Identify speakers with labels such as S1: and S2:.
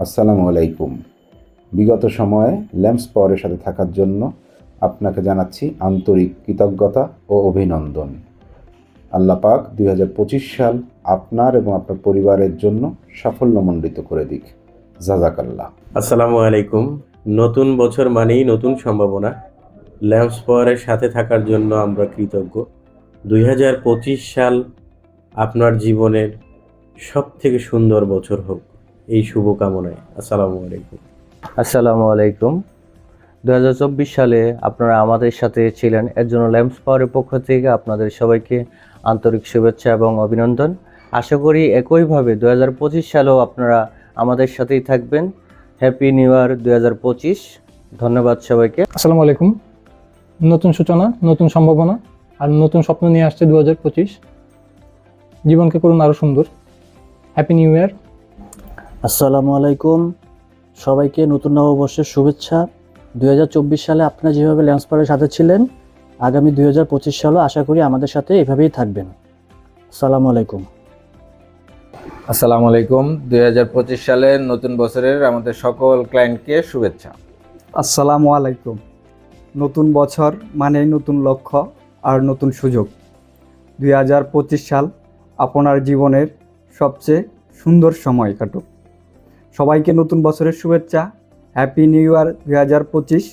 S1: আসসালামু আলাইকুম। বিগত সময়ে ল্যাম্পস পাওয়ারের সাথে থাকার জন্য আপনাকে জানাচ্ছি আন্তরিক কৃতজ্ঞতা ও অভিনন্দন। আল্লাহ পাক 2025 সাল আপনার এবং আপনার পরিবারের জন্য সাফল্যমণ্ডিত করে দিক। জাযাকাল্লাহ।
S2: আসসালামু আলাইকুম। নতুন বছর মানেই নতুন সম্ভাবনা। ল্যাম্পস পাওয়ারের সাথে থাকার জন্য আমরা কৃতজ্ঞ। 2025 সাল আপনার জীবনের সবথেকে সুন্দর বছর হোক, এই শুভকামনায়। আসসালামু আলাইকুম।
S3: আসসালামু আলাইকুম। 2024 সালে আপনারা আমাদের সাথে ছিলেন, এর জন্য ল্যাম্পস পাওয়ারের পক্ষ থেকে আপনাদের সবাইকে আন্তরিক শুভেচ্ছা এবং অভিনন্দন। আশা করি একইভাবে 2025 সালেও আপনারা আমাদের সাথেই থাকবেন। Happy new year 2025। ধন্যবাদ সবাইকে।
S4: আসসালামু আলাইকুম। নতুন সূচনা, নতুন সম্ভাবনা আর নতুন স্বপ্ন নিয়ে আসছে 2025। জীবনকে করুন আরও সুন্দর। Happy new year.
S5: আসসালামু আলাইকুম, সবাইকে নতুন নববর্ষের শুভেচ্ছা। 2024 সালে আপনারা যেভাবে ল্যাম্পস পাওয়ারের সাথে ছিলেন, আগামী 2025 সালও আশা করি আমাদের সাথে এভাবেই থাকবেন। আসসালামু আলাইকুম।
S6: আসসালামু আলাইকুম। 2025 সালের নতুন বছরের আমাদের সকল ক্লায়েন্টকে শুভেচ্ছা।
S7: আসসালামু আলাইকুম। নতুন বছর মানেই নতুন লক্ষ্য আর নতুন সুযোগ। 2025 সাল আপনার জীবনের সবচেয়ে সুন্দর সময় কাটুক। সবাইকে নতুন বছরের শুভেচ্ছা। Happy new year 2025।